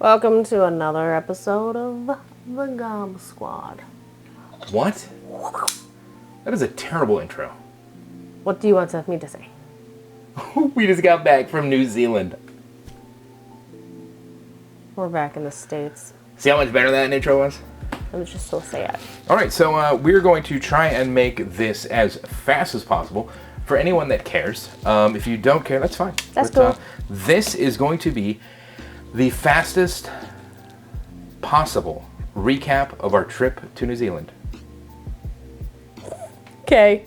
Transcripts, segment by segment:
Welcome to another episode of the Gob Squad. What? That is a terrible intro. What do you want me to say? We just got back from New Zealand. We're back in the States. See how much better that intro was? It was just so sad. Alright, so we're going to try and make this as fast as possible for anyone that cares. If you don't care, that's fine. That's cool. This is going to be the fastest possible recap of our trip to New Zealand. Okay.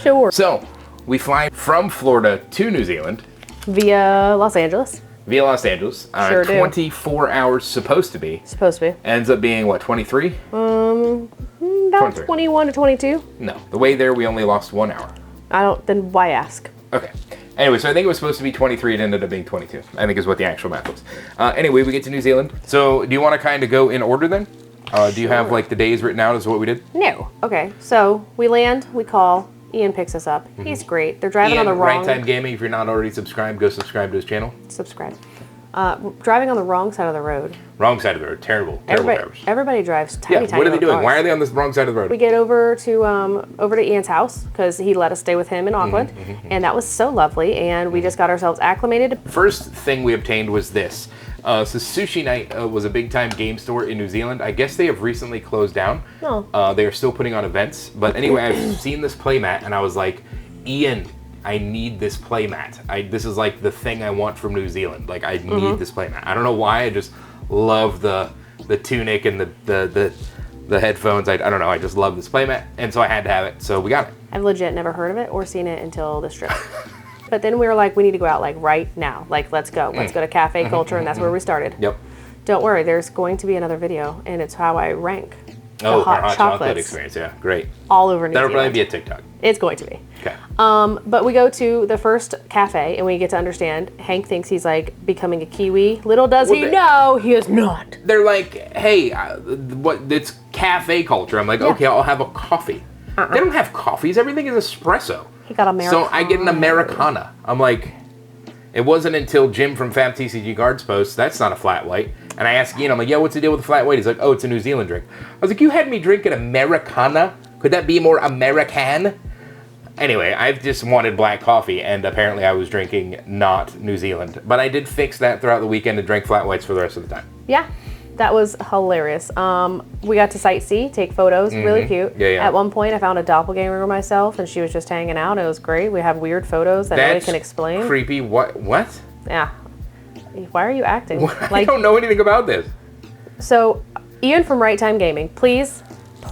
Sure. So, we fly from Florida to New Zealand. Via Los Angeles. Via Los Angeles. Sure do. 24 hours supposed to be. Supposed to be. Ends up being, what, 23? About 23. 21 to 22. No. The way there, we only lost 1 hour. Then why ask? Okay. Anyway, so I think it was supposed to be 23. It ended up being 22. I think is what the actual math was. Anyway, we get to New Zealand. So, do you want to kind of go in order then? Do you have, like, the days written out as what we did? No. Okay. So, we land, we call, Ian picks us up. Mm-hmm. He's great. They're driving Ian, on the wrong... Right Time Gaming, if you're not already subscribed, go subscribe to his channel. Subscribe. Driving on the wrong side of the road. Wrong side of the road. Terrible drivers. Everybody drives tiny what are they doing? cars. Why are they on this wrong side of the road? We get over to Ian's house because he let us stay with him in Auckland, and that was so lovely. And we just got ourselves acclimated. First thing we obtained was this. So Sushi Night was a big-time game store in New Zealand. I guess they have recently closed down. No. They are still putting on events. But anyway, I've seen this playmat, and I was like, Ian, I need this playmat. This is like the thing I want from New Zealand. Like, I need this playmat. I don't know why. I just love the tunic and the headphones. I don't know. I just love this playmat, and so I had to have it. So we got it. I've legit never heard of it or seen it until this trip. But then we were like, we need to go out like right now. Like, let's go. Let's go to Cafe Culture, and that's where we started. Yep. Don't worry, there's going to be another video, and it's how I rank the Oh, hot our hot chocolate chocolates experience. Yeah, great. all over New That'll Zealand. probably be a TikTok. It's going to be. Okay. But we go to the first cafe, and we get to understand Hank thinks he's like becoming a Kiwi. Little does he know, he is not. They're like, hey, what? It's cafe culture. I'm like, okay, I'll have a coffee. They don't have coffees. Everything is espresso. He got Americano. So I get an Americana. I'm like, it wasn't until Jim from Fab TCG Guards posts, that's not a flat white. And I asked Ian, I'm like, yeah, what's the deal with the flat white? He's like, oh, it's a New Zealand drink. I was like, you had me drink an Americana? Could that be more American? Anyway, I've just wanted black coffee, and apparently I was drinking not New Zealand. But I did fix that throughout the weekend and drank flat whites for the rest of the time. Yeah, that was hilarious. We got to sightsee, take photos, really cute. Yeah. At one point, I found a doppelganger of myself, and she was just hanging out. It was great. We have weird photos that nobody can explain. Creepy. What? Yeah. Why are you acting? I don't know anything about this. So, Ian from Right Time Gaming, please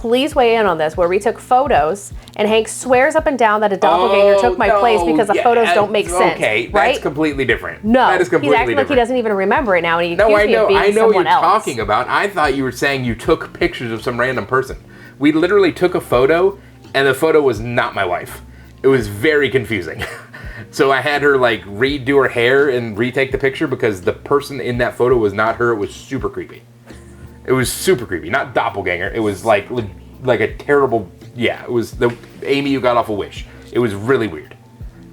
weigh in on this, where we took photos, and Hank swears up and down that a doppelganger took my place because the photos don't make sense. Okay, right? That's completely different. No, that is completely he's acting different. like he doesn't even remember it now, and he No, accused me of being I know what someone you're else. talking about. I thought you were saying you took pictures of some random person. We literally took a photo, and the photo was not my wife. It was very confusing. So I had her like redo her hair and retake the picture because the person in that photo was not her. It was super creepy. It was super creepy. Not doppelganger. It was like a terrible. Yeah, it was the Amy you got off of Wish. It was really weird.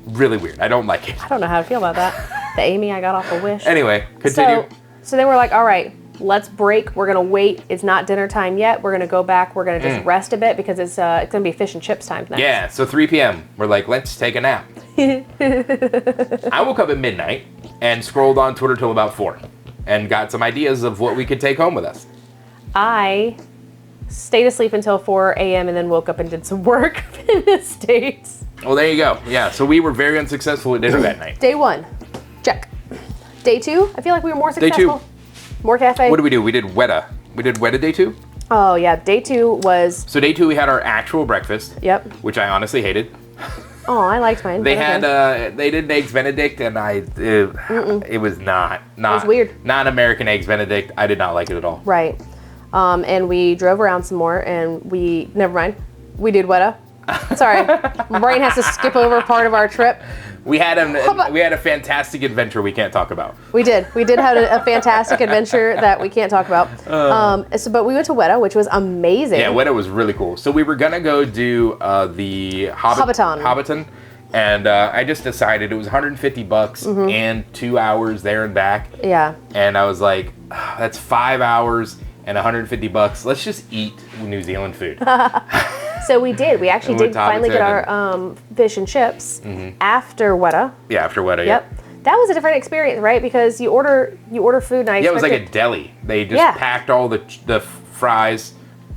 Really weird. I don't like it. I don't know how to feel about that. The Amy I got off of Wish. Anyway, continue. So then we're like, all right, let's break. We're gonna wait. It's not dinner time yet. We're gonna go back. We're gonna just rest a bit because it's gonna be fish and chips time next. Yeah, so 3 p.m. We're like, let's take a nap. I woke up at midnight and scrolled on Twitter till about 4 and got some ideas of what we could take home with us. I stayed asleep until 4 a.m. and then woke up and did some work in the States. Well, there you go. Yeah, so we were very unsuccessful at dinner that night. Day 1, check. Day 2, I feel like we were more successful. Day 2. More cafe. What did we do? We did Weta. We did Weta day 2? Oh, yeah. Day 2 was... So day 2 we had our actual breakfast. Yep. Which I honestly hated. Oh, I liked mine. They had they did eggs Benedict, and it was not it was weird. Not American eggs Benedict. I did not like it at all. Right. And we drove around some more, and never mind. We did Weta. Sorry, my brain has to skip over part of our trip. We had a fantastic adventure we can't talk about. We did have a fantastic adventure that we can't talk about. But we went to Weta, which was amazing. Yeah, Weta was really cool. So we were gonna go do the Hobbiton, And I just decided it was $150 and 2 hours there and back. Yeah. And I was like, that's 5 hours and $150. Let's just eat New Zealand food. So we did. We actually did finally get our fish and chips after Weta. Yeah, after Weta. Yep. That was a different experience, right? Because you order food and I it was like a deli. They just packed all the fries,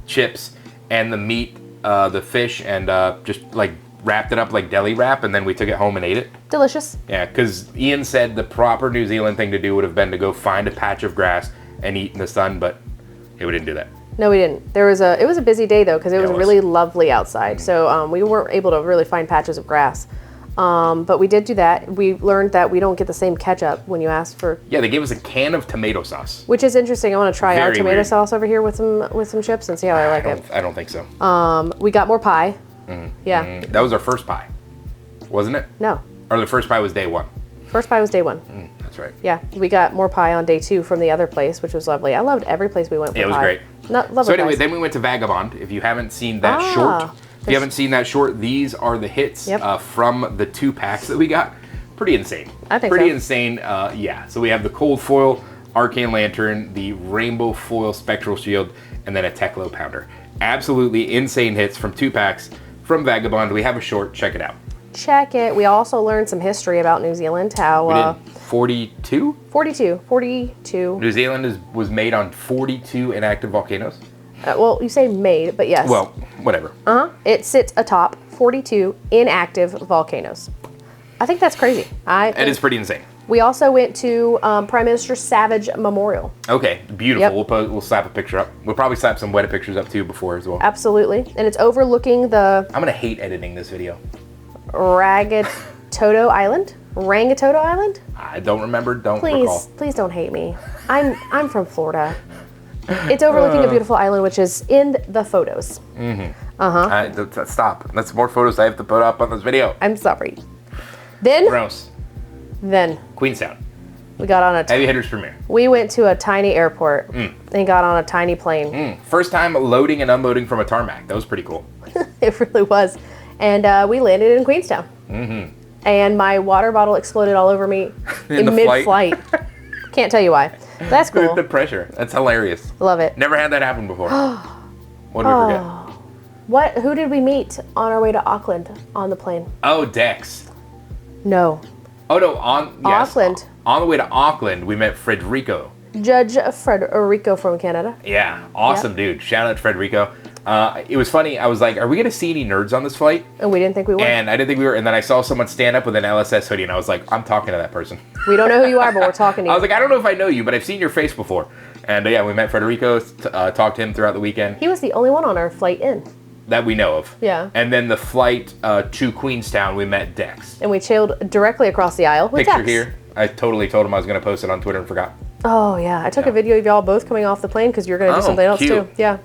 chips, and the meat, the fish, and just like wrapped it up like deli wrap, and then we took it home and ate it. Delicious. Yeah, because Ian said the proper New Zealand thing to do would have been to go find a patch of grass and eat in the sun, but we didn't do that. No, we didn't. It was a busy day though, because it was really lovely outside. So we weren't able to really find patches of grass. But we did do that. We learned that we don't get the same ketchup when you ask for. Yeah, they gave us a can of tomato sauce, which is interesting. I want to try our tomato sauce over here with some chips and see how I like it. I don't think so. We got more pie. Yeah. That was our first pie, wasn't it? No. Or the first pie was day one. First pie was day one. That's right. Yeah, we got more pie on day 2 from the other place, which was lovely. I loved every place we went for pie. It was great. Lovely so anyway, guys. then we went to Vagabond. If you haven't seen that short, these are the hits from the 2 packs that we got. Pretty insane. I think Pretty so. insane. Yeah. So we have the Cold Foil Arcane Lantern, the Rainbow Foil Spectral Shield, and then a Teklo Pounder. Absolutely insane hits from 2 packs from Vagabond. We have a short. Check it out. Check it. We also learned some history about New Zealand. How we did 42? 42. New Zealand was made on 42 inactive volcanoes. Well, you say made, but yes. Well, whatever. It sits atop 42 inactive volcanoes. I think that's crazy. It is pretty insane. We also went to Prime Minister Savage Memorial. Okay, beautiful. Yep. We'll slap a picture up. We'll probably slap some Weta pictures up too before as well. Absolutely. And it's overlooking the... I'm going to hate editing this video. Rangitoto Island? I don't remember. Don't recall. Please don't hate me. I'm from Florida. It's overlooking a beautiful island, which is in the photos. Stop. That's more photos I have to put up on this video. I'm sorry. Then Queenstown. We got on a Heavy Hitters premiere. We went to a tiny airport and got on a tiny plane. First time loading and unloading from a tarmac. That was pretty cool. It really was. And we landed in Queenstown. And my water bottle exploded all over me in mid-flight. Can't tell you why. That's cool. The pressure. That's hilarious. Love it. Never had that happen before. What did we forget? Who did we meet on our way to Auckland on the plane? Oh, Dex. No. Oh, no. Auckland. On the way to Auckland, we met Frederico. Judge Frederico from Canada. Yeah. Awesome dude. Shout out to Frederico. It was funny. I was like, are we going to see any nerds on this flight? And we didn't think we were. And I didn't think we were. And then I saw someone stand up with an LSS hoodie, and I was like, I'm talking to that person. We don't know who you are, but we're talking to you. I was like, I don't know if I know you, but I've seen your face before. And yeah, we met Frederico, talked to him throughout the weekend. He was the only one on our flight in. That we know of. Yeah. And then the flight to Queenstown, we met Dex. And we chilled directly across the aisle with Picture Dex. here. I totally told him I was going to post it on Twitter and forgot. Oh, yeah. I took a video of y'all both coming off the plane because you're going to do something else, too. Yeah.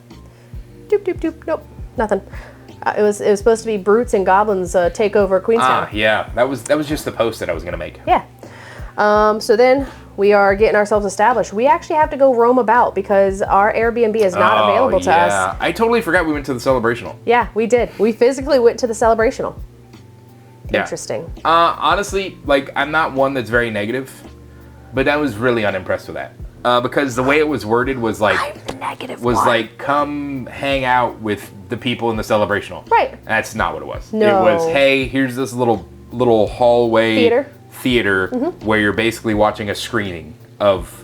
Doop, doop, doop. Nope. Nothing. It was supposed to be Brutes and Goblins take over Queenstown. Yeah. That was just the post that I was going to make. Yeah. So then we are getting ourselves established. We actually have to go roam about because our Airbnb is not available to us. I totally forgot we went to the Celebrational. Yeah, we did. We physically went to the Celebrational. Yeah. Interesting. Honestly, I'm not one that's very negative, but I was really unimpressed with that. Because the way it was worded was like... I'm the negative was one. like, come hang out with the people in the Celebrational. Right. And that's not what it was. No. It was, hey, here's this little hallway... Theater where you're basically watching a screening of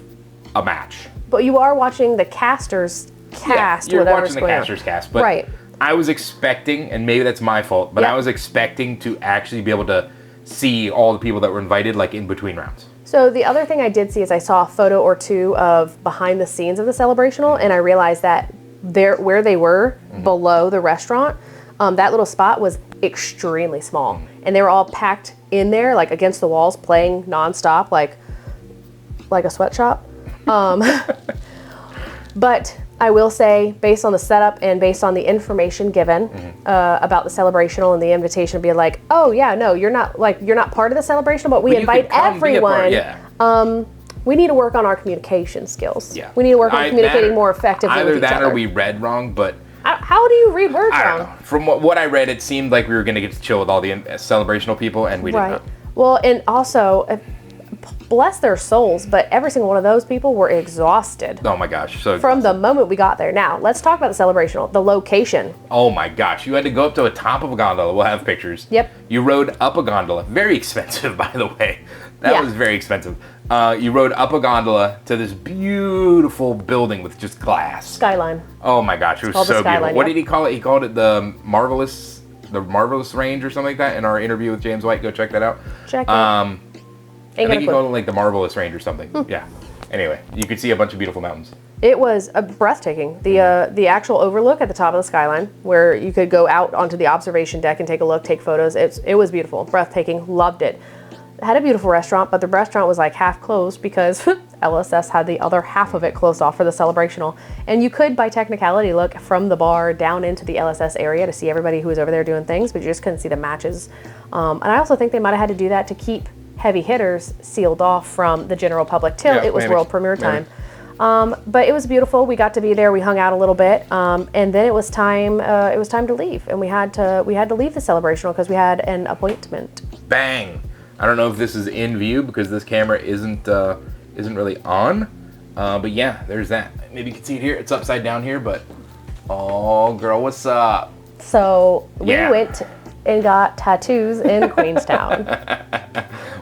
a match. But you are watching the casters cast, you're whatever's watching the going casters on. cast. But right. I was expecting, and maybe that's my fault, but I was expecting to actually be able to see all the people that were invited, in between rounds. So the other thing I did see is I saw a photo or two of behind the scenes of the Celebrational, and I realized that where they were below the restaurant, that little spot was extremely small, and they were all packed in there, against the walls, playing nonstop, like a sweatshop. But I will say, based on the setup and based on the information given about the Celebrational and the invitation, being like, oh yeah, no, you're not part of the Celebrational, but we invite everyone. We need to work on our communication skills. Yeah. We need to work on communicating more effectively. Either with each that other. or we read wrong, but How do you read words I don't wrong? know. From what I read, it seemed like we were going to get to chill with all the celebrational people, and we did Right. not. Well, and also, bless their souls, but every single one of those people were exhausted Oh my gosh. So from the moment we got there. Now, let's talk about the celebrational, the location. Oh my gosh. You had to go up to the top of a gondola. We'll have pictures. Yep. You rode up a gondola. Very expensive, by the way. That Yeah. was very expensive. You rode up a gondola to this beautiful building with just glass. Skyline. Oh my gosh, it was called the so beautiful. Skyline, What yep. did he call it? He called it the Marvelous Range or something like that in our interview with James White. Go check that out. Check it. I Ain't think gonna he clue. called it like the Marvelous Range or something. Yeah. Anyway, you could see a bunch of beautiful mountains. It was breathtaking. The actual overlook at the top of the skyline, where you could go out onto the observation deck and take a look, take photos. It was beautiful, breathtaking. Loved it. It had a beautiful restaurant, but the restaurant was like half closed because LSS had the other half of it closed off for the celebrational. And you could, by technicality, look from the bar down into the LSS area to see everybody who was over there doing things, but you just couldn't see the matches. And I also think they might have had to do that to keep heavy hitters sealed off from the general public till Yeah, it was maybe. world premiere Maybe. time. But it was beautiful. We got to be there. We hung out a little bit, and then it was time. It was time to leave, and we had to leave the celebrational because we had an appointment. Bang! I don't know if this is in view because this camera isn't really on. But yeah, there's that. Maybe you can see it here. It's upside down here, but oh, girl, what's up? So we Yeah. went and got tattoos in Queenstown.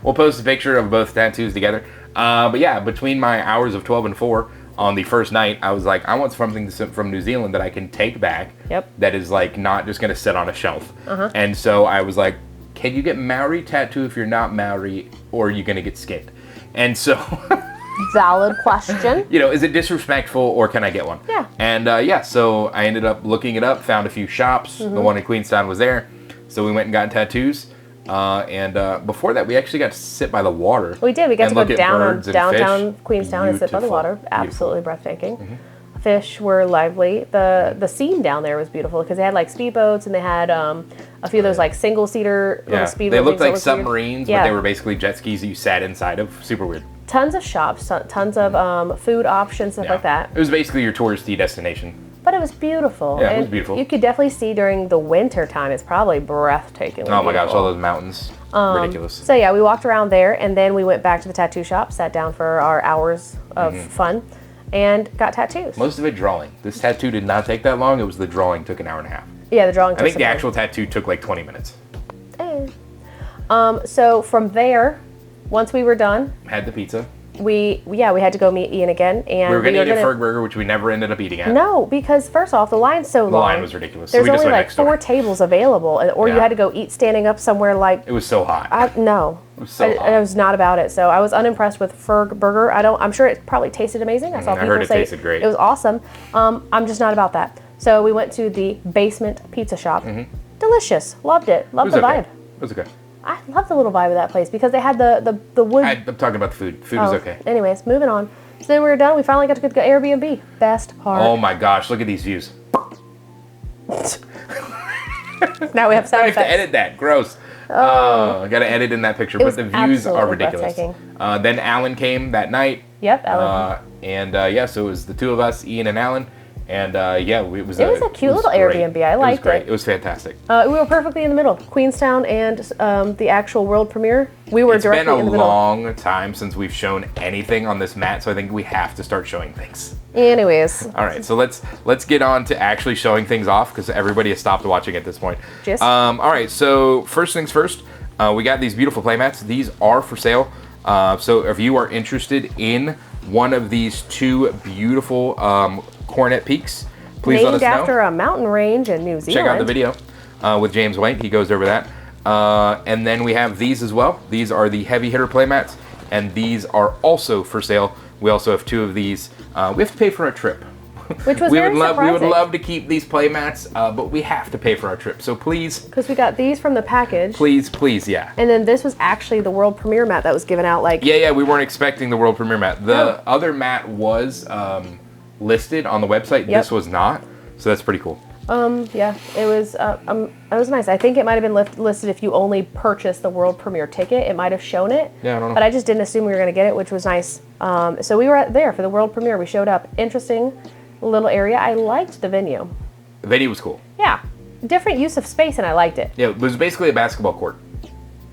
We'll post a picture of both tattoos together. But yeah, between my hours of 12 and 4 on the first night, I was like, I want something from New Zealand that I can take back. Yep. That is like not just gonna sit on a shelf. And so I was like, can you get Maori tattoo if you're not Maori, or are you gonna get skinned? And so, Valid question. you know, is it disrespectful or can I get one? Yeah. And yeah, so I ended up looking it up, found a few shops. The one in Queenstown was there. So we went and got tattoos. And before that, we actually got to sit by the water. We did. We got and to look go at down on birds and downtown fish. Queenstown and sit by the Beautiful. water. Beautiful. Absolutely breathtaking. Fish were lively. The scene down there was beautiful because they had like speedboats and they had a few of those like single seater little Yeah, speedboat they looked things that like weird. submarines, Yeah. but they were basically jet skis that you sat inside of. Super weird. Tons of shops, tons of food options, stuff Yeah. like that. It was basically your touristy destination. But it was beautiful. Yeah, it was And beautiful. You could definitely see during the winter time. It's probably breathtaking. Oh my gosh, all those mountains. Ridiculous. So yeah, we walked around there and then we went back to the tattoo shop, sat down for our hours of fun, and got tattoos. Most of it drawing. This tattoo did not take that long. It was the drawing took an hour and a half. Yeah, the drawing. I think the actual tattoo took like 20 minutes. So from there, once we were done, Had the pizza. we had to go meet Ian again, and We were going to eat at Ferg Burger, which we never ended up eating at. No, because first off, the line's so long. The line was ridiculous. So There's we just only went like next door. 4 tables available, or you Yeah. had to go eat standing up somewhere like. It was so hot. No, It was so hot. I was not about it. So I was unimpressed with Ferg Burger. I'm sure it probably tasted amazing. I saw I people heard it say tasted great. it was awesome. I'm just not about that. So we went to the Basement Pizza Shop. Delicious. Loved it. It Loved was the okay. vibe. It was okay. I love the little vibe of that place because they had the wood. I'm talking about the food. Food was okay. Anyways, moving on. So then we were done. We finally got to go to Airbnb. Best part. Oh my gosh, look at these views. Now we have sound I have to effects. edit that. Gross. Oh, I got to edit in that picture. But was the views are absolutely ridiculous. breathtaking. Then Alan came that night. Yep, Ellen. And yeah, so it was the two of us, Ian and Alan. And yeah, it was It was a cute little great. Airbnb. I liked It was great. it. It was fantastic. We were perfectly in the middle. Queenstown and the actual world premiere. We were It's been directly a in the middle. long time since we've shown anything on this mat, so I think we have to start showing things. Anyways, All right, so let's get on to actually showing things off because everybody has stopped watching at this point. Just- All right, so first things first, we got these beautiful playmats. These are for sale. So if you are interested in one of these two beautiful Coronet Peaks, please let us named know. after a mountain range in New Zealand. Check out the video with James White. He goes over that. And then we have these as well. These are the heavy hitter playmats, and these are also for sale. We also have 2 of these. We have to pay for a trip. Which was we very would love we would surprising. love to keep these playmats, but we have to pay for our trip. So please, Because we got these from the package. please, yeah. And then this was actually the world premiere mat that was given out like Yeah, we weren't expecting the world premiere mat. The No. other mat was listed on the website. Yep. This was not. So that's pretty cool. yeah, it was nice. I think it might have been listed if you only purchased the world premiere ticket. It might have shown it. Yeah, I don't know. But I just didn't assume we were going to get it, which was nice. So we were there for the world premiere. We showed up. Interesting little area. I liked the venue. The venue was cool. Yeah. Different use of space, and I liked it. Yeah, it was basically a basketball court.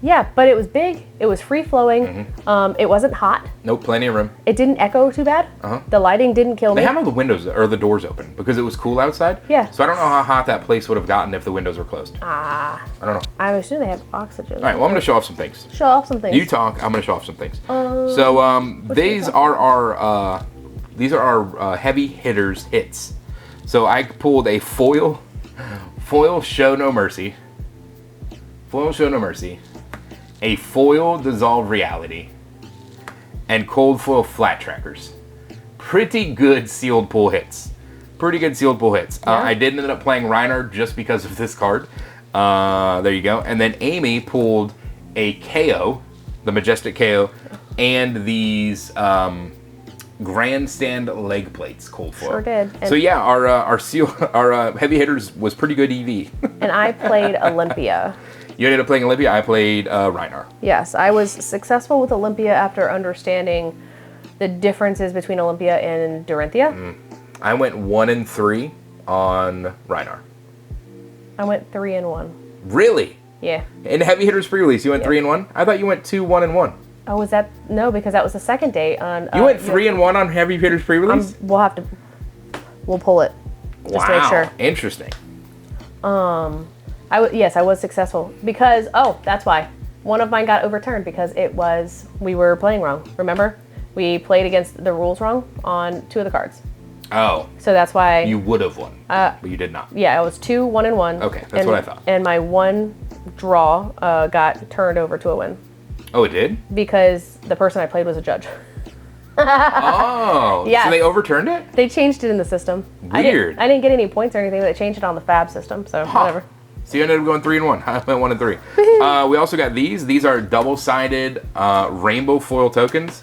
Yeah, but it was big. It was free flowing. It wasn't hot. Nope, plenty of room. It didn't echo too bad. The lighting didn't kill me. They had all the windows or the doors open because it was cool outside. Yeah. So I don't know how hot that place would have gotten if the windows were closed. I don't know. I assume they have oxygen. All right, well, I'm going to show off some things. Show off some things. You talk. I'm going to show off some things. These are our heavy hitters hits. So I pulled a foil Show No Mercy, a foil Dissolve Reality, and cold foil Flat Trackers. Pretty good sealed pull hits. I did end up playing Reiner just because of this card. There you go. And then Amy pulled a KO, the Majestic KO, and these Grandstand leg plates, cold foil. Sure did. So yeah, our heavy hitters was pretty good EV. And I played Olympia. You ended up playing Olympia. I played Reinar. Yes, I was successful with Olympia after understanding the differences between Olympia and Dorinthia. I went 1-3 on Reinar. I went 3-1. Really? Yeah. In heavy hitters pre-release, you went 3-1. I thought you went 2-1-1. Oh, was that no? Because that was the second day on. You went 3-1 on heavy hitters pre-release. We'll pull it just to make sure. Interesting. Yes, I was successful because that's why one of mine got overturned because we were playing wrong. Remember, we played against the rules wrong on 2 of the cards. Oh. So that's why you would have won, but you did not. Yeah, I was 2-1-1. Okay, that's what I thought. And my one draw got turned over to a win. Oh, it did? Because the person I played was a judge. Oh. Yeah. So they overturned it? They changed it in the system. Weird. I didn't get any points or anything. They changed it on the Fab system, so whatever. So you ended up going 3-1. I went 1-3. We also got these. These are double-sided rainbow foil tokens.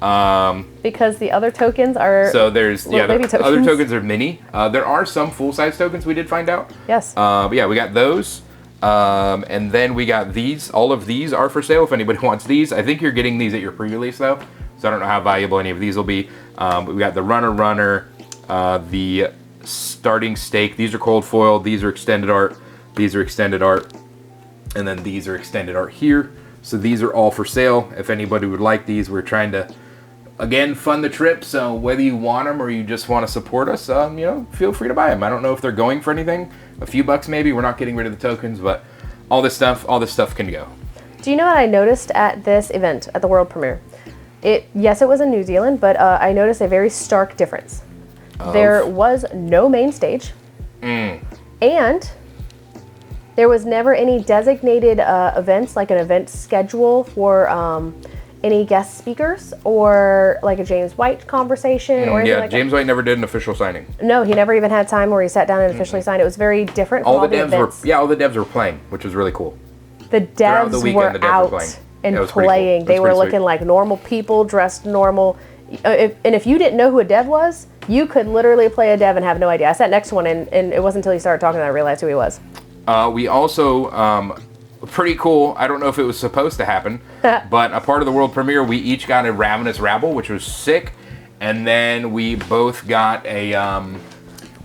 Because the other tokens are the other tokens are mini. There are some full-size tokens we did find out. Yes. But yeah, we got those. And then we got these. All of these are for sale if anybody wants these. I think you're getting these at your pre-release though, so I don't know how valuable any of these will be. But we got the runner, the starting stake. These are cold foil. These are extended art. These are extended art. And then these are extended art here. So these are all for sale. If anybody would like these, we're trying to, again, fund the trip. So whether you want them or you just want to support us, feel free to buy them. I don't know if they're going for anything. A few bucks maybe. We're not getting rid of the tokens, but all this stuff can go. Do you know what I noticed at this event, at the world premiere? Yes, it was in New Zealand, but I noticed a very stark difference. There was no main stage, and there was never any designated events, like an event schedule for any guest speakers or like a James White conversation or anything like James White never did an official signing. No, he never even had time where he sat down and officially signed. It was very different. All the devs were playing, which was really cool. The devs were out and playing. They were looking like normal people, dressed normal. If you didn't know who a dev was, you could literally play a dev and have no idea. I sat next to one, and it wasn't until he started talking that I realized who he was. We also, pretty cool, I don't know if it was supposed to happen, but a part of the world premiere, we each got a Ravenous Rabble, which was sick, and then we both got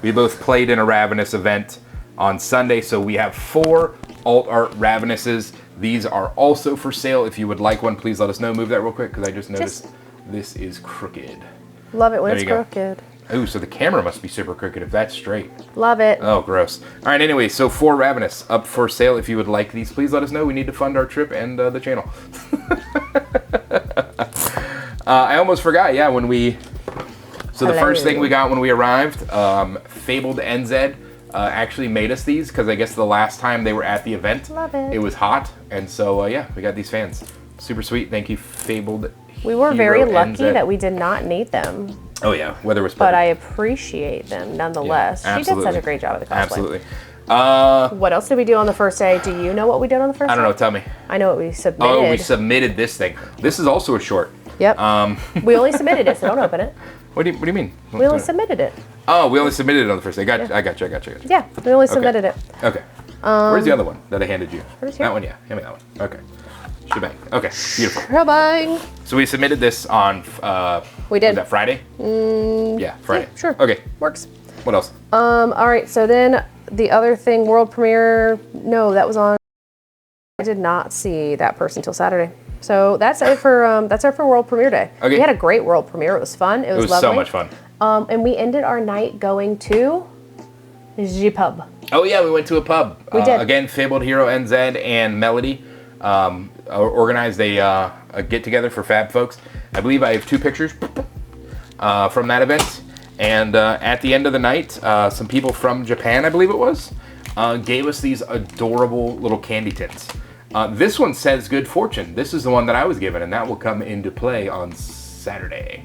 we both played in a Ravenous event on Sunday, so we have 4 alt art Ravenouses. These are also for sale. If you would like one, please let us know. Move that real quick, because I just noticed this is crooked. Love it when it's crooked. Ooh, so the camera must be super crooked if that's straight. Love it. Oh, gross. All right, anyway, so 4 Ravenous up for sale. If you would like these, please let us know. We need to fund our trip and the channel. I almost forgot, when we... So the first thing we got when we arrived, Fabled NZ actually made us these, because I guess the last time they were at the event, it was hot. And so, we got these fans. Super sweet. Thank you, Fabled We were very lucky that we did not need them. Oh yeah, weather was perfect. But I appreciate them nonetheless. Yeah, she did such a great job with the cosplay. Absolutely. What else did we do on the first day? Do you know what we did on the first day? I don't know, tell me. I know what we submitted. Oh, we submitted this thing. This is also a short. Yep. We only submitted it, so don't open it. What do you mean? We only submitted it. Oh, we only submitted it on the first day. I got you. Yeah, we only submitted it. Okay. Where's the other one that I handed you? Where's here? That one, yeah. Hand me that one. Okay. Shebang. Okay, beautiful. Shebang. So we submitted this on, we did. Was that Friday? Yeah, Friday. Yeah, sure. Okay. Works. What else? All right, so then the other thing, world premiere, no, that was on. I did not see that person till Saturday. So that's it for world premiere day. Okay. We had a great world premiere. It was fun. It was lovely. So much fun. And we ended our night going to the pub. Oh yeah, we went to a pub. We did. Again, Fabled Hero NZ and Melody organized a get together for Fab folks. I believe I have 2 pictures from that event. And at the end of the night, some people from Japan, I believe it was, gave us these adorable little candy tins. This one says Good Fortune. This is the one that I was given, and that will come into play on Saturday.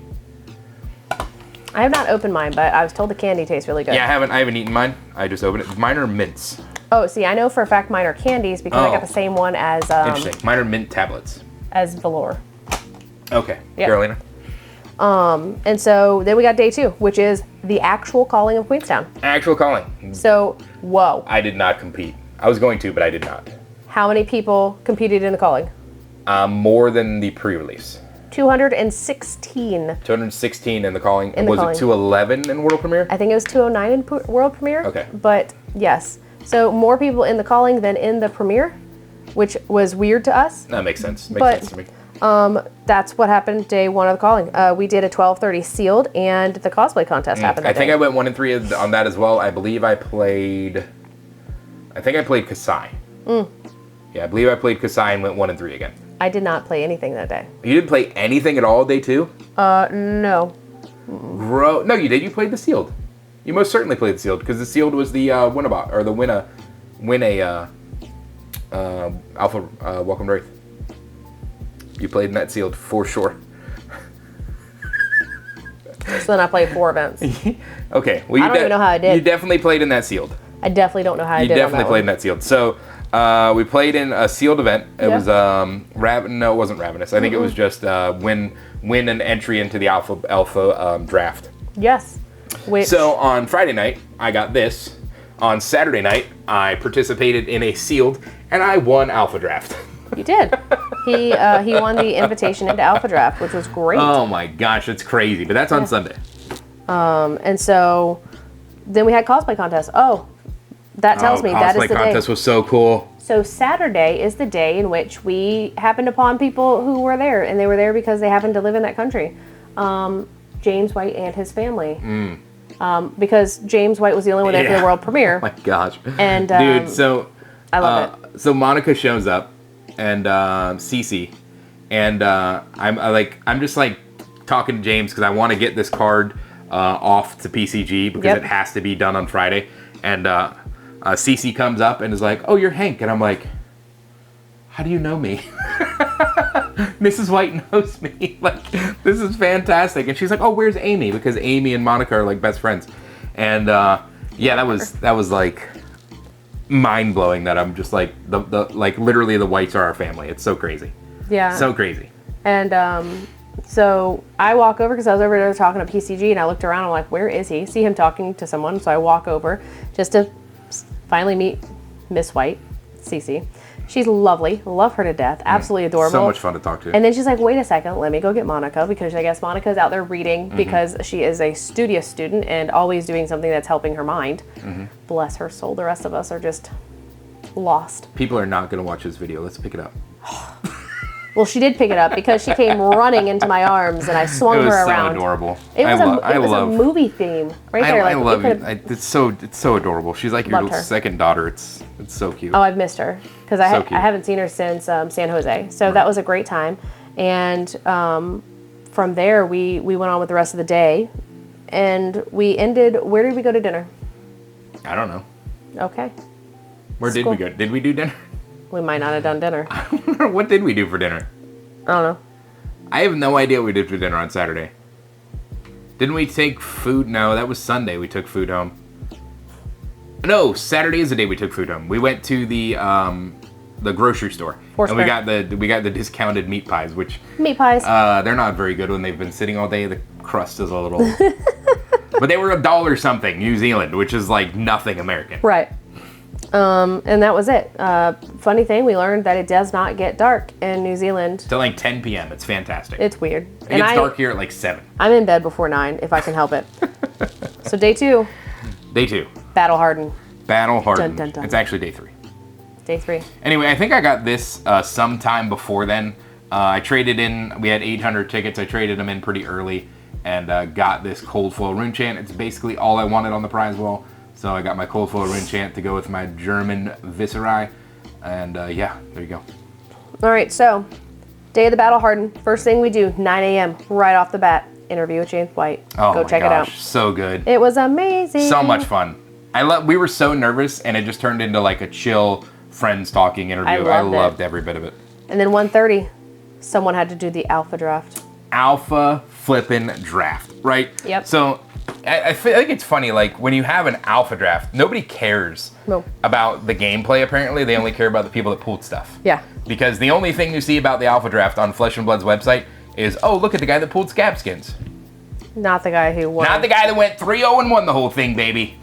I have not opened mine, but I was told the candy tastes really good. Yeah, I haven't eaten mine. I just opened it. Mine are mints. Oh, see, I know for a fact mine are candies because I got the same one as Interesting. Mine are mint tablets. as velour. Okay. Yep. Carolina? And so then we got day 2, which is the actual calling of Queenstown. Actual calling. So, whoa. I did not compete. I was going to, but I did not. How many people competed in the calling? More than the pre-release. 216. 216 in the calling. In the was calling. it 211 in world premiere? I think it was 209 in world premiere. Okay. But yes. So more people in the calling than in the premiere, which was weird to us. That makes sense. Makes But- sense to me. That's what happened day 1 of the calling. We did a 12:30 sealed, and the cosplay contest happened. I that think day. I went 1 and 3 on that as well. I believe I played Kasai. Yeah, I believe I played Kasai and went 1 and 3 again. I did not play anything that day. You didn't play anything at all day 2? No. Bro, no, you did. You played the sealed. You most certainly played the sealed because the sealed was the Winnabot or the Alpha Welcome Wraith. You played in that sealed for sure. So then I played 4 events. Okay, well I don't even know how I did. You definitely played in that sealed. I definitely don't know how I You did. definitely on that played in one. that sealed. So we played in a sealed event. It Yeah. was No, it wasn't Ravenous. I think it was just win an entry into the alpha draft. Yes. Which So on Friday night, I got this. On Saturday night, I participated in a sealed, and I won alpha draft. you did. He won the invitation into Alpha Draft, which was great. Oh my gosh, it's crazy. But that's on Sunday. And so then we had cosplay contest. Oh, that tells me that is Cosplay the contest day. was so cool. So Saturday is the day in which we happened upon people who were there, and they were there because they happened to live in that country. James White and his family. Because James White was the only one there for Yeah. the world premiere. Oh my gosh. And, dude, so I love so Monica shows up and Cece, and I'm just like talking to James because I want to get this card off to PCG because Yep. it has to be done on Friday. And Cece comes up and is like, "Oh, you're Hank," and I'm like, "How do you know me?" Mrs. White knows me. Like, this is fantastic. And she's like, "Oh, where's Amy?" Because Amy and Monica are like best friends. And yeah, that was like mind blowing. That I'm just like the like literally the Whites are our family. It's so crazy. Yeah. So crazy. And so I walk over because I was over there talking to PCG, and I looked around. I'm like, where is he? See him talking to someone. So I walk over just to finally meet Miss White, Cece. She's lovely. Love her to death. Absolutely adorable. So much fun to talk to. And then she's like, wait a second, let me go get Monica, because I guess Monica's out there reading because she is a studious student and always doing something that's helping her mind. Bless her soul. The rest of us are just lost. People are not going to watch this video. Let's pick it up. Well, she did pick it up because she came running into my arms and I swung It was her so around. adorable. It was, I a love movie theme right there. I Like, love it it. could've- It's so adorable. She's like your Loved her. second daughter. It's so cute. Oh, I've missed her because So cute. I haven't seen her since San Jose. So that was a great time. And from there, we went on with the rest of the day. And we ended, where did we go to dinner? I don't know. Okay. Where did School. we go? Did we do dinner? We might not have done dinner. I What did we do for dinner? don't know. I have no idea what we did for dinner on Saturday. Didn't we take food? No, that was Sunday we took food home. No, Saturday is the day we took food home. We went to the grocery store. Horse and we fair. got the discounted meat pies, which Meat pies. they're not very good when they've been sitting all day. The crust is a little but they were $1 something New Zealand, which is like nothing American. Right. And that was it. Funny thing, we learned that it does not get dark in New Zealand. Till like 10 p.m. It's fantastic. It's weird. It gets dark here at like 7. I'm in bed before 9 if I can help it. So day 2, Day 2. battle hardened. Battle Hardened. Dun, dun, dun. It's actually day 3. Day 3. Anyway, I think I got this sometime before then. I traded in, we had 800 tickets. I traded them in pretty early and got this Cold Foil Rune Chant. It's basically all I wanted on the prize wall. So I got my Cold Foil Rune Chant to go with my German Viserai. And yeah, there you go. All right, so day of the Battle Hardened. First thing we do, 9 a.m. right off the bat. Interview with James White. Oh Go my check gosh, it out. so good. It was amazing. So much fun. We were so nervous, and it just turned into like a chill, friends talking interview. I loved every bit of it. And then 1:30, someone had to do the alpha draft. Alpha flippin' draft, right? Yep. So I think it's funny, like when you have an alpha draft, nobody cares about the gameplay, apparently. They only care about the people that pulled stuff. Yeah. Because the only thing you see about the alpha draft on Flesh and Blood's website is, oh, look at the guy that pulled scab skins. Not the guy who won. Not the guy that went 3-0 and won the whole thing, baby.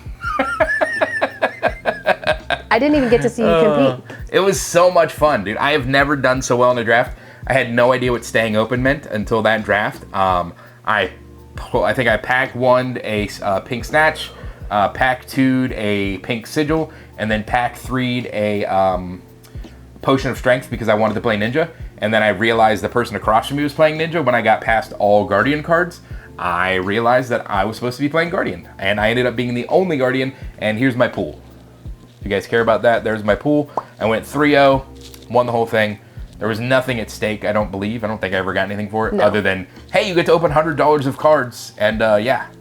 I didn't even get to see you compete. It was so much fun, dude. I have never done so well in a draft. I had no idea what staying open meant until that draft. I think I pack 1'd a pink snatch, pack 2'd a pink sigil, and then pack 3'd a potion of strength because I wanted to play ninja. And then I realized the person across from me was playing ninja. When I got past all guardian cards, I realized that I was supposed to be playing guardian. And I ended up being the only guardian, and here's my pool. If you guys care about that, there's my pool. I went 3-0, won the whole thing. There was nothing at stake, I don't believe. I don't think I ever got anything for it, other than, hey, you get to open $100 of cards. And yeah.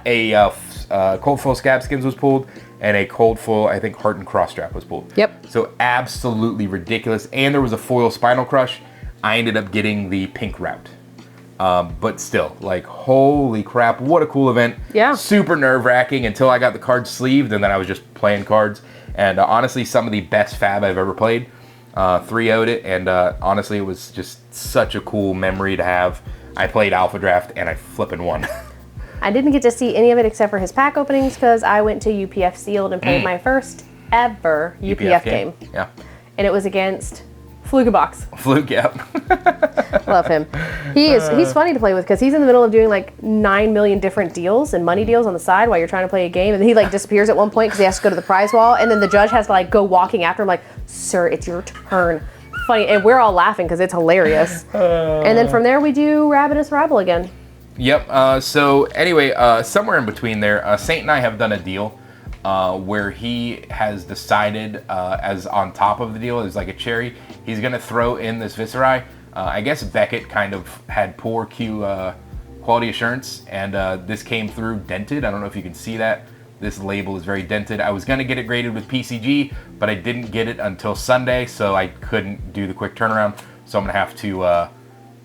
A Cold Foil Scab Skins was pulled, and a Cold Foil, I think, Heart and Cross Strap was pulled. Yep. So absolutely ridiculous. And there was a foil Spinal Crush. I ended up getting the pink route. But still, like, holy crap, what a cool event. Yeah. Super nerve-wracking until I got the cards sleeved, and then I was just playing cards. And honestly, some of the best Fab I've ever played. 3-0'd it, and honestly, it was just such a cool memory to have. I played Alpha Draft, and I flippin' won. I didn't get to see any of it except for his pack openings because I went to UPF Sealed and played my first ever UPF game. Yeah. And it was against Flugebox. Fluke, yep. Love him. He's funny to play with because he's in the middle of doing like 9 million different deals and money deals on the side while you're trying to play a game, and then he like disappears at one point because he has to go to the prize wall, and then the judge has to like go walking after him like, sir, it's your turn. Funny, and we're all laughing because it's hilarious. And then from there we do Rabidus Rabble again. Yep. So anyway, somewhere in between there, Saint and I have done a deal where he has decided, as on top of the deal, is like a cherry, he's going to throw in this Viserai. I guess Beckett kind of had poor quality assurance, and this came through dented. I don't know if you can see that. This label is very dented. I was going to get it graded with PCG, but I didn't get it until Sunday, so I couldn't do the quick turnaround. So I'm going to have to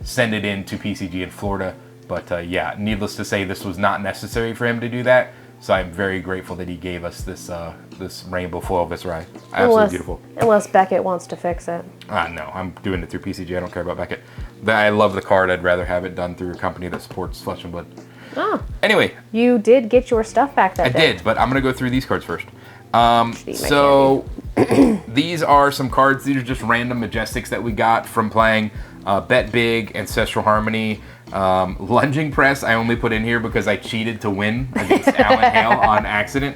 send it in to PCG in Florida. But yeah, needless to say, this was not necessary for him to do that. So I'm very grateful that he gave us this this rainbow foil Viserai. Absolutely beautiful. Unless Beckett wants to fix it. No, I'm doing it through PCG. I don't care about Beckett. I love the card. I'd rather have it done through a company that supports Flesh and Blood. Oh. Anyway. You did get your stuff back that day. I did, but I'm going to go through these cards first. So these are some cards. These are just random Majestics that we got from playing Bet Big, Ancestral Harmony, Lunging Press. I only put in here because I cheated to win against Alan Hale on accident.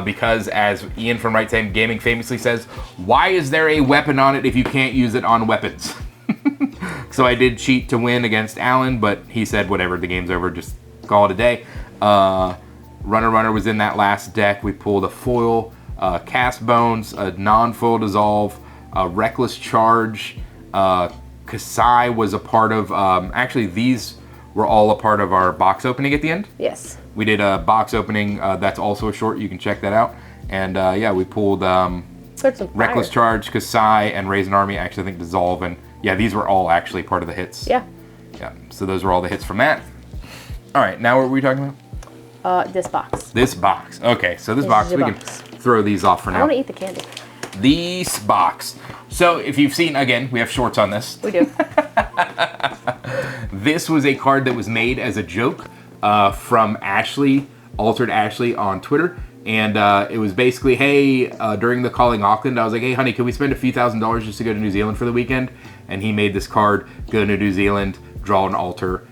Because as Ian from Right Hand Gaming famously says, why is there a weapon on it if you can't use it on weapons? So I did cheat to win against Alan, but he said, whatever, the game's over, just call it a day. Runner was in that last deck. We pulled a foil, Cast Bones, a non-foil Dissolve, a Reckless Charge. Kasai was a part of, actually these were all a part of our box opening at the end. Yes. We did a box opening, that's also a short, you can check that out. And yeah, we pulled Reckless Charge, Kasai, and Raise an Army, actually I think Dissolve, and yeah, these were all actually part of the hits. Yeah. Yeah, so those were all the hits from that. All right, now what were we talking about? This box. This box. Okay, so this box, we can throw these off for now. I want to eat the candy. This box. So if you've seen, again, we have shorts on this. We do. This was a card that was made as a joke from Ashley, Altered Ashley on Twitter. And it was basically, hey, during the Calling Auckland, I was like, hey, honey, can we spend a few $1,000s just to go to New Zealand for the weekend? And he made this card, go to New Zealand, draw an altar.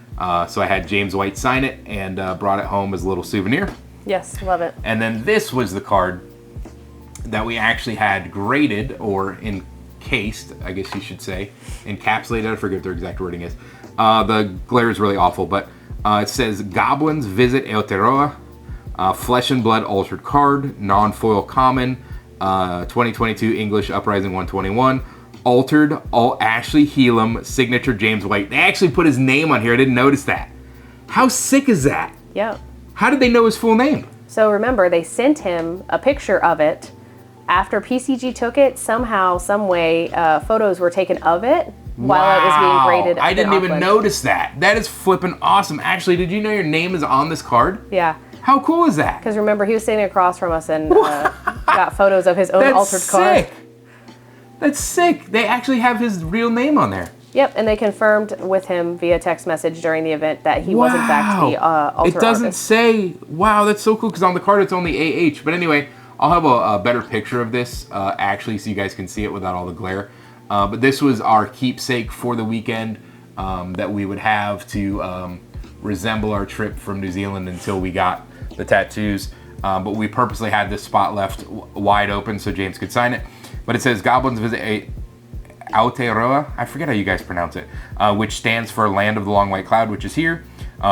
So I had James White sign it and brought it home as a little souvenir. Yes, love it. And then this was the card that we actually had graded or encased, I guess you should say, encapsulated. I forget what their exact wording is. The glare is really awful, but it says Goblins Visit Aotearoa, Flesh and Blood Altered Card, Non-Foil Common, 2022 English Uprising 121, Altered, All Ashley Helam, Signature James White. They actually put his name on here. I didn't notice that. How sick is that? Yep. How did they know his full name? So remember, they sent him a picture of it. After PCG took it, somehow, some way, photos were taken of it while it was being graded. I didn't even Auckland. notice that. That is flipping awesome. Actually, did you know your name is on this card? Yeah. How cool is that? Because remember, he was sitting across from us and got photos of his own That's altered card. sick. That's sick. They actually have his real name on there. Yep, and they confirmed with him via text message during the event that he was in fact the alter It doesn't artist. say, wow, that's so cool, because on the card it's only AH. But anyway, I'll have a better picture of this, actually, so you guys can see it without all the glare. But this was our keepsake for the weekend that we would have to resemble our trip from New Zealand until we got the tattoos. But we purposely had this spot left wide open so James could sign it. But it says Goblins Visit Aotearoa, I forget how you guys pronounce it, which stands for Land of the Long White Cloud, which is here.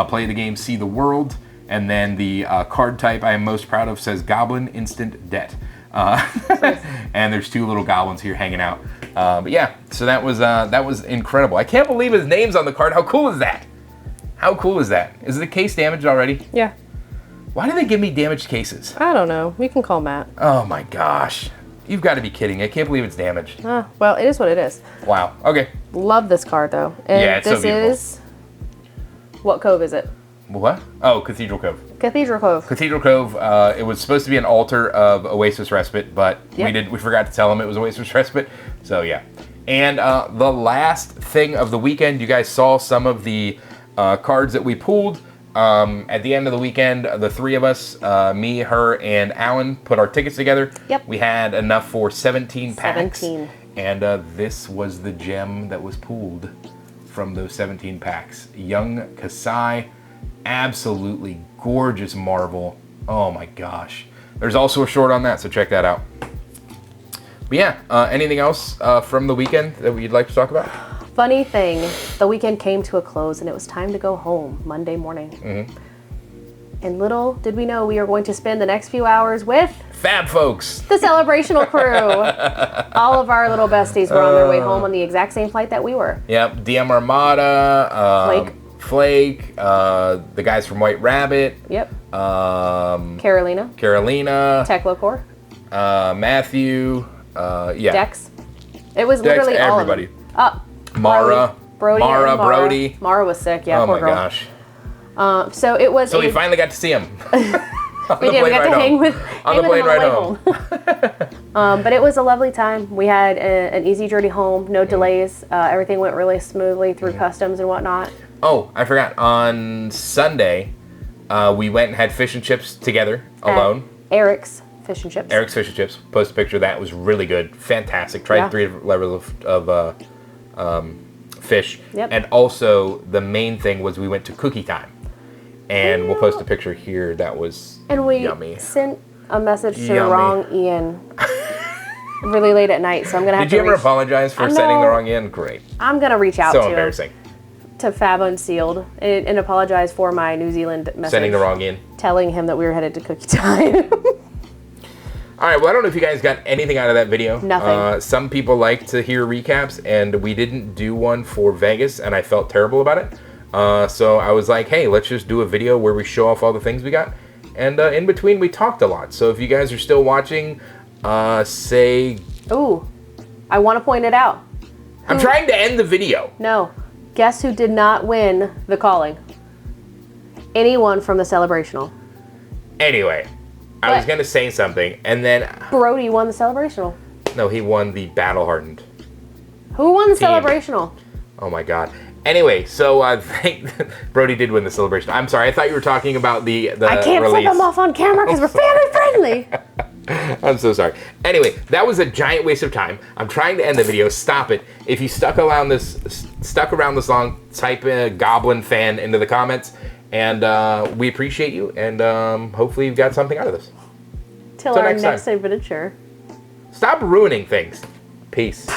Play the game, see the world. And then the card type I am most proud of says Goblin Instant Debt. And there's two little goblins here hanging out. But yeah, so that was incredible. I can't believe his name's on the card. How cool is that? How cool is that? Is the case damaged already? Yeah. Why do they give me damaged cases? I don't know. We can call Matt. Oh my gosh. You've got to be kidding. I can't believe it's damaged. Well, it is what it is. Wow. Okay. Love this card, though. And Yeah, it's so this beautiful. is... What cove is it? What? Oh, Cathedral Cove. Cathedral Cove. Cathedral Cove. It was supposed to be an altar of Oasis Respite, but Yep. we forgot to tell them it was Oasis Respite. So yeah. And the last thing of the weekend, you guys saw some of the cards that we pulled. At the end of the weekend, the three of us, me, her, and Alan, put our tickets together. Yep. We had enough for 17 packs. 17. And this was the gem that was pulled from those 17 packs. Young Kasai, absolutely gorgeous marvel. Oh my gosh. There's also a short on that, so check that out. But yeah, anything else from the weekend that you'd like to talk about? Funny thing, the weekend came to a close and it was time to go home Monday morning. Mm-hmm. And little did we know we were going to spend the next few hours with Fab folks. the celebrational crew. All of our little besties were on their way home on the exact same flight that we were. Yep, DM Armada, Flake, the guys from White Rabbit, Yep. Carolina, Techlocor. Matthew, yeah. Dex. It was literally all everybody. of them. Mara, Brody. Mara, and Brody. Mara was sick, yeah, Oh poor my girl. gosh. So it was. So we finally got to see him. We did. We got to hang with on the him plane on the ride way home. But it was a lovely time. We had an easy journey home, no delays. Everything went really smoothly through customs and whatnot. Oh, I forgot. On Sunday, we went and had fish and chips together, alone. At Eric's Fish and Chips. Eric's Fish and Chips. Post a picture of that. It was really good. Fantastic. Tried Yeah. 3 different levels of fish. Yep. And also, the main thing was we went to Cookie Time. And we'll post a picture here. That was And we yummy. sent a message to the Yummy. wrong Ian really late at night. So I'm gonna have Did to you ever reach, apologize for I sending the know. wrong in? Great. I'm gonna reach out So to embarrassing. him, to Fab Unsealed and apologize for my New Zealand message. Sending the wrong in. Telling him that we were headed to Cookie Time. All right, well, I don't know if you guys got anything out of that video. Nothing. Some people like to hear recaps, and we didn't do one for Vegas, and I felt terrible about it. So I was like, hey, let's just do a video where we show off all the things we got. And in between, we talked a lot. So if you guys are still watching, say... Ooh, I want to point it out. I'm trying to end the video. No. Guess who did not win the calling? Anyone from the celebrational. Anyway, I was What? going to say something, and then... Brody won the celebrational. No, he won the Battle Hardened. Who won the Team. celebrational? Oh my god. Anyway, so I think Brody did win the celebration. I'm sorry, I thought you were talking about the I can't release. flip him off on camera because we're family friendly. I'm so sorry. Anyway, that was a giant waste of time. I'm trying to end the video. Stop it. If you stuck around this long, type in Goblin fan into the comments, and we appreciate you. And hopefully you got something out of this. Till Till our next time. next adventure. Stop ruining things. Peace.